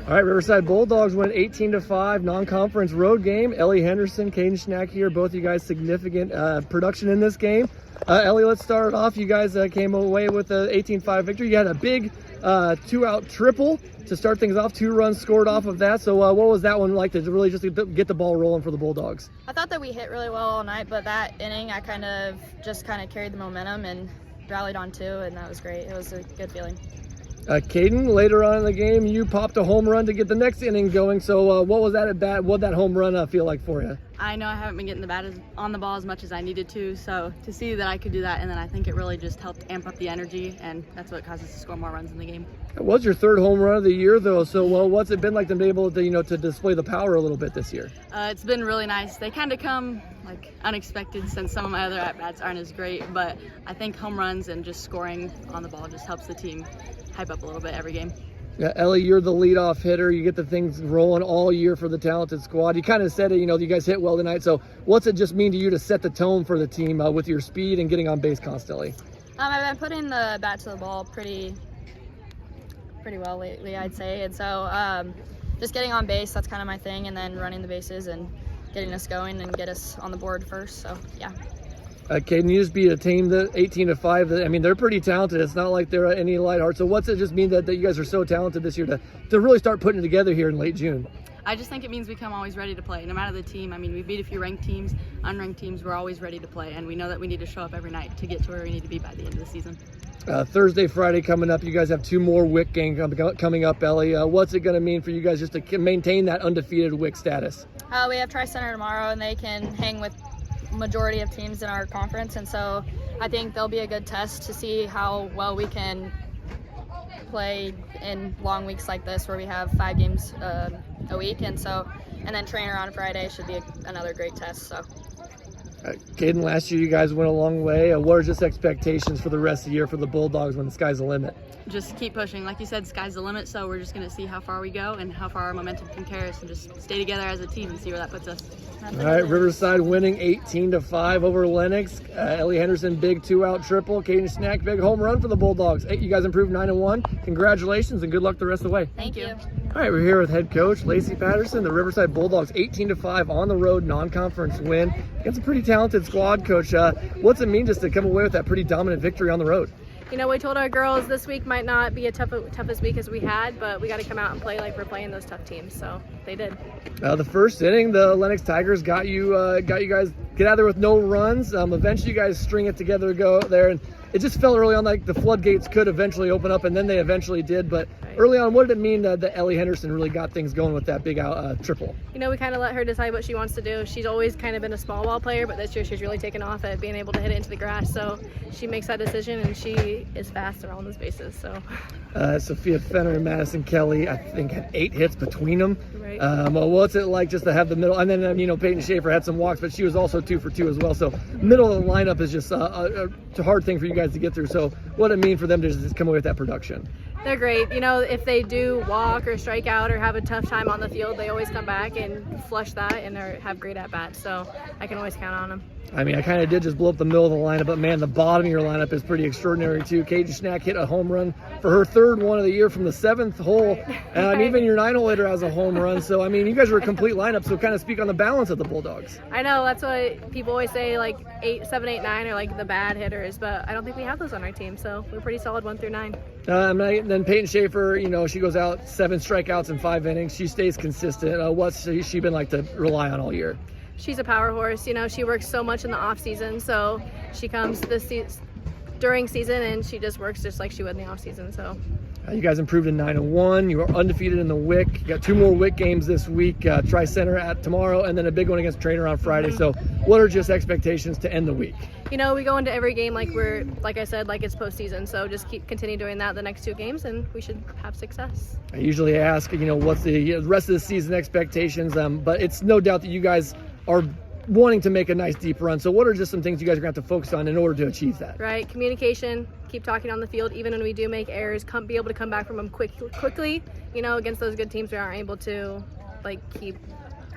All right, Riverside Bulldogs win 18-5 non-conference road game. Ellie Henderson, Caden Schnack here, both you guys significant production in this game. Ellie, let's start off. You guys came away with an 18-5 victory. You had a big two-out triple to start things off. 2 runs scored off of that. So what was that one like to really just get the ball rolling for the Bulldogs? I thought that we hit really well all night, but that inning I kind of carried the momentum and rallied on 2, and that was great. It was a good feeling. Caden, later on in the game, you popped a home run to get the next inning going. So what was that at bat? What did that home run feel like for you? I know I haven't been getting the bat on the ball as much as I needed to, so to see that I could do that, and then I think it really just helped amp up the energy, and that's what caused us to score more runs in the game. It was your 3rd home run of the year, though. So what's it been like to be able to to display the power a little bit this year? It's been really nice. They kind of come like unexpected since some of my other at bats aren't as great, but I think home runs and just scoring on the ball just helps the team hype up a little bit every game. Yeah, Ellie, you're the leadoff hitter. You get the things rolling all year for the talented squad. You kind of said it, you guys hit well tonight. So what's it just mean to you to set the tone for the team with your speed and getting on base constantly? I've been putting the bat to the ball pretty well lately, I'd say. And so just getting on base, that's kind of my thing, and then running the bases and getting us going and get us on the board first. So, yeah. Caden, you just beat a team that 18-5. I mean, they're pretty talented. It's not like they're any light heart. So what's it just mean that you guys are so talented this year to really start putting it together here in late June? I just think it means we come always ready to play. No matter the team, I mean, we beat a few ranked teams, unranked teams, we're always ready to play. And we know that we need to show up every night to get to where we need to be by the end of the season. Thursday, Friday coming up. You guys have 2 more WIC games coming up, Ellie. What's it going to mean for you guys just to maintain that undefeated WIC status? We have Tri-Center tomorrow, and they can hang with majority of teams in our conference, and so I think they'll be a good test to see how well we can play in long weeks like this where we have 5 games a week, and then trainer on Friday should be another great test. So Caden, last year you guys went a long way. What are just expectations for the rest of the year for the Bulldogs when the sky's the limit? Just keep pushing. Like you said, sky's the limit, so we're just going to see how far we go and how far our momentum can carry us and just stay together as a team and see where that puts us. All right, Riverside winning 18-5 over Lenox. Ellie Henderson, big 2-out triple. Caden Schnack, big home run for the Bulldogs. You guys improved 9-1. Congratulations and good luck the rest of the way. Thank you. All right, we're here with head coach Lacey Patterson. The Riverside Bulldogs 18-5 on the road non-conference win against a pretty talented squad. Coach, what's it mean just to come away with that pretty dominant victory on the road? You know, we told our girls this week might not be a toughest week as we had, but we got to come out and play like we're playing those tough teams. So they did. The first inning, the Lenox Tigers got you guys get out there with no runs. Eventually, you guys string it together, go there, and it just felt early on like the floodgates could eventually open up, and then they eventually did. But early on, what did it mean that Ellie Henderson really got things going with that big out triple? You know, we kind of let her decide what she wants to do. She's always kind of been a small ball player, but this year she's really taken off at being able to hit it into the grass. So she makes that decision, and she is fast around those bases. So Sophia Fenner and Madison Kelly, I think, had 8 hits between them. Right. What's it like just to have the middle? And then Peyton Schaefer had some walks, but she was also 2 for 2 as well. So middle of the lineup is just a hard thing for you guys to get through. So what did it mean for them to just come away with that production? They're great. You know, if they do walk or strike out or have a tough time on the field, they always come back and flush that and have great at-bats. So I can always count on them. I mean, I kind of did just blow up the middle of the lineup, but man, the bottom of your lineup is pretty extraordinary too. Caden Schnack hit a home run for her 3rd one of the year from the 7th hole, and even your 9-hole hitter has a home run. So, I mean, you guys are a complete lineup, so kind of speak on the balance of the Bulldogs. I know, that's what people always say, like 7, 8, 9 are like the bad hitters, but I don't think we have those on our team, so we're pretty solid 1 through 9. Then Peyton Schaefer, she goes out 7 strikeouts in 5 innings. She stays consistent. What's she been like to rely on all year? She's a power horse. You know, she works so much in the off season, so she comes during season and she just works just like she would in the off season. So you guys improved in 9-1. You are undefeated in the WIC. You got 2 more WIC games this week. Tri-Center at tomorrow, and then a big one against Trainer on Friday. So what are just expectations to end the week? You know, we go into every game like I said, like it's postseason. So just continue doing that the next 2 games, and we should have success. I usually ask, what's the rest of the season expectations? But it's no doubt that you guys are wanting to make a nice deep run. So what are just some things you guys are going to have to focus on in order to achieve that? Right, communication, keep talking on the field, even when we do make errors, be able to come back from them quickly. Against those good teams, we aren't able to keep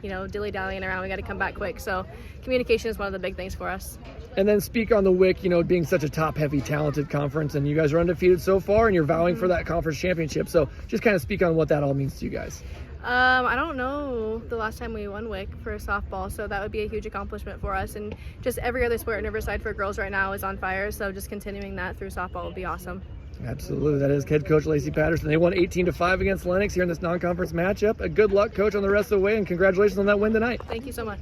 dilly-dallying around. We got to come back quick. So communication is one of the big things for us. And then speak on the WIC, being such a top-heavy, talented conference, and you guys are undefeated so far, and you're vowing for that conference championship. So just kind of speak on what that all means to you guys. I don't know the last time we won WIC for softball, so that would be a huge accomplishment for us. And just every other sport in Riverside for girls right now is on fire, so just continuing that through softball would be awesome. Absolutely. That is head coach Lacey Patterson. They won 18-5 against Lenox here in this non-conference matchup. Good luck, coach, on the rest of the way, and congratulations on that win tonight. Thank you so much.